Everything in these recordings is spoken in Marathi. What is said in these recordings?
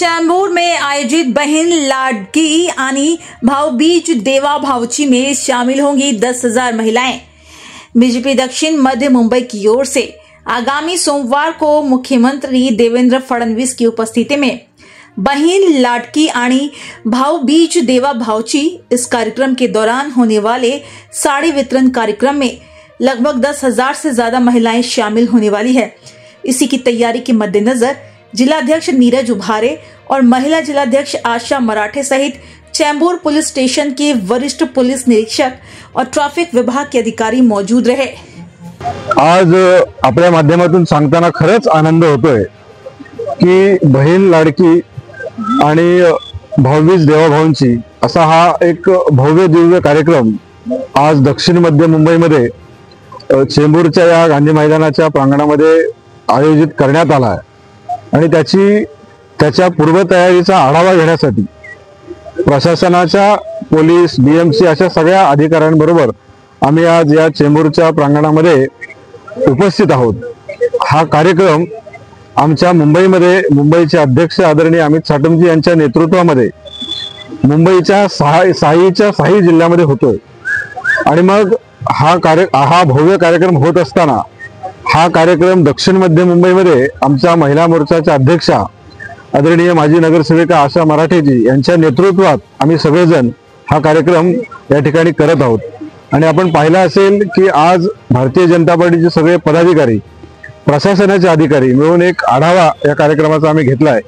चेंबूर में आयोजित बहन लाडकी आणि भाऊबीज देवा भावची में शामिल होंगी 10,000 महिलाएं। बीजेपी दक्षिण मध्य मुंबई की ओर से आगामी सोमवार को मुख्यमंत्री देवेंद्र फडणवीस की उपस्थिति में बहन लाडकी आणि भाऊबीज देवा भावची इस कार्यक्रम के दौरान होने वाले साड़ी वितरण कार्यक्रम में लगभग 10,000 से ज्यादा महिलाएं शामिल होने वाली है। इसी की तैयारी के मद्देनजर जिलाध्यक्ष नीरज उभारे और महिला जिलाध्यक्ष आशा मराठे सहित चेंबूर पुलिस स्टेशन के वरिष्ठ पुलिस निरीक्षक और ट्रैफिक विभाग के अधिकारी मौजूद रहे। आज आपल्या माध्यमातून सांगताना खरंच आनंद होतोय की बहीण लाडकी आणि भाऊबीज देवाभाऊंची असा हा एक भव्य दिव्य कार्यक्रम आज दक्षिण मध्य मुंबईमध्ये चेंबूरच्या या गांधी मैदानाच्या प्रांगणामध्ये आयोजित करण्यात आला आहे आणि त्याच्या पूर्वतयारीचा आढावा घेण्यासाठी प्रशासनाच्या पोलीस बीएमसी अशा सगळ्या अधिकाऱ्यांबरोबर आम्ही आज या चेंबूरच्या प्रांगणामध्ये उपस्थित आहोत। हा कार्यक्रम आमच्या मुंबईचे अध्यक्ष आदरणीय अमित साटमजी यांच्या नेतृत्वामध्ये मुंबईच्या सहा जिल्ह्यामध्ये होतोय आणि मग हा भव्य कार्यक्रम होत असताना हा कार्यक्रम दक्षिण मध्य मुंबईमध्ये आमच्या महिला मोर्चाच्या अध्यक्षा आदरणीय माजी नगरसेविका आशा मराठेजी यांच्या नेतृत्वात आम्ही सगळेजण हा कार्यक्रम या ठिकाणी करत आहोत। आणि आपण पाहिलं असेल की आज भारतीय जनता पार्टीचे सगळे पदाधिकारी प्रशासनाचे अधिकारी मिळून एक आढावा या कार्यक्रमाचा आम्ही घेतलाय।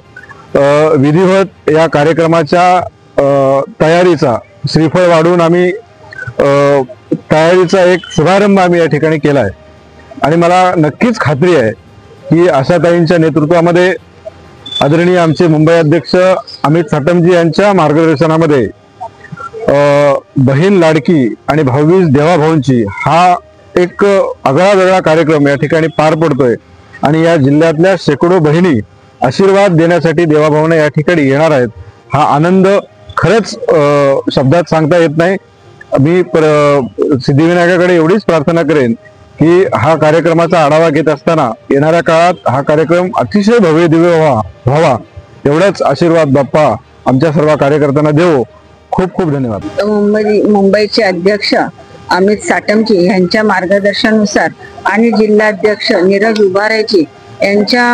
विधिवत या कार्यक्रमाच्या तयारीचा श्रीफळ वाढून आम्ही तयारीचा एक शुभारंभ आम्ही या ठिकाणी केलाय आणि मला नक्कीच खात्री आहे की आशाताईंच्या नेतृत्वामध्ये आदरणीय आमचे मुंबई अध्यक्ष अमित साटमजी यांच्या मार्गदर्शनामध्ये बहीण लाडकी आणि भाऊबीज देवाभाऊंची हा एक आगळा वेगळा कार्यक्रम या ठिकाणी पार पडतोय आणि या जिल्ह्यातल्या शेकडो बहिणी आशीर्वाद देण्यासाठी देवाभाऊंना या ठिकाणी येणार आहेत। हा आनंद खरंच शब्दात सांगता येत नाही। मी सिद्धिविनायकाकडे एवढीच प्रार्थना करेन की हा कार्यक्रमाचा आढावा घेत असताना येणाऱ्या काळात हा कार्यक्रम अतिशय भव्य दिव्य व्हावा एवढाच आशीर्वाद बाप्पा आमच्या सर्व कार्यकर्त्यांना देवो। खूप खूप धन्यवाद। मुंबईचे अध्यक्ष अमित साटमजी यांच्या मार्गदर्शनानुसार आणि जिल्हाध्यक्ष नीरज उभारेजी यांच्या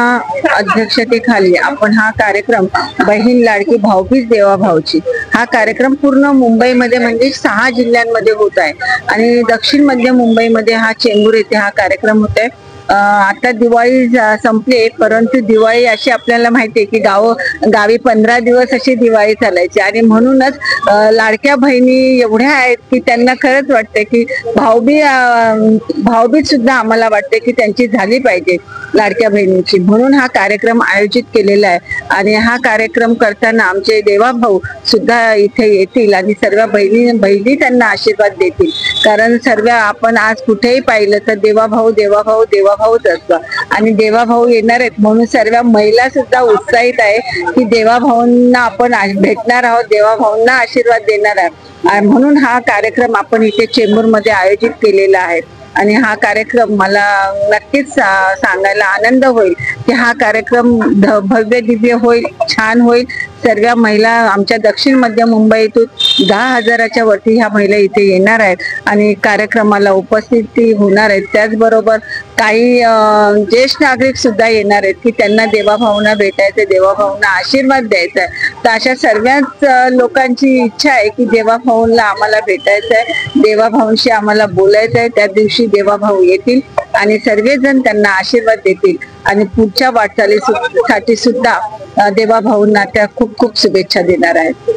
अध्यक्षतेखाली आपण हा कार्यक्रम बहीण लाडकी भाऊबीज देवाभाऊची हा कार्यक्रम पूर्ण मुंबईमध्ये म्हणजे 6 जिल्ह्यांमध्ये होत आहे आणि दक्षिण मध्य मुंबईमध्ये हा चेंबूर येथे हा कार्यक्रम होत आहे। आता दिवाळी संपली परंतु दिवाळी अशी आपल्याला माहिती आहे की गावी 15 दिवस अशी दिवाळी चालायची आणि म्हणूनच लाडक्या बहिणी एवढ्या आहेत की त्यांना खरंच वाटते की भाऊबीज सुद्धा आम्हाला वाटते की त्यांची झाली पाहिजे लाडक्या बहिणींची, म्हणून हा कार्यक्रम आयोजित केलेला आहे। आणि हा कार्यक्रम करताना आमचे देवाभाऊ सुद्धा इथे येतील आणि सर्व बहिणी त्यांना आशीर्वाद देतील, कारण सर्व आपण आज कुठेही पाहिलं तर देवाभाऊच असतं आणि देवाभाऊ येणार आहेत म्हणून सर्व महिला सुद्धा उत्साहित आहे की देवाभाऊंना आपण भेटणार आहोत, देवाभाऊंना आशीर्वाद देणार आहोत। म्हणून हा कार्यक्रम आपण इथे चेंबूर मध्ये आयोजित केलेला आहे आणि हा कार्यक्रम मला नक्कीच सांगायला आनंद होईल की हा कार्यक्रम भव्य दिव्य होईल, छान होईल। सर्व महिला आमच्या दक्षिण मध्य मुंबईतून 10,000च्या वरती ह्या महिला इथे येणार आहेत आणि कार्यक्रमाला उपस्थिती होणार आहेत। त्याचबरोबर काही ज्येष्ठ नागरिक सुद्धा येणार आहेत की त्यांना देवाभाऊंना भेटायचं, देवाभाऊंना आशीर्वाद द्यायचा आहे। तर अशा सर्वच लोकांची इच्छा आहे की देवाभाऊंना आम्हाला भेटायचं आहे, देवाभाऊंशी आम्हाला बोलायचं आहे। त्या दिवशी देवाभाऊ येतील आणि सर्वजण त्यांना आशीर्वाद देतील आणि पुढच्या वाटचालीसाठी सुद्धा देवाभाऊंना त्या खूप खूप शुभेच्छा देणार आहेत।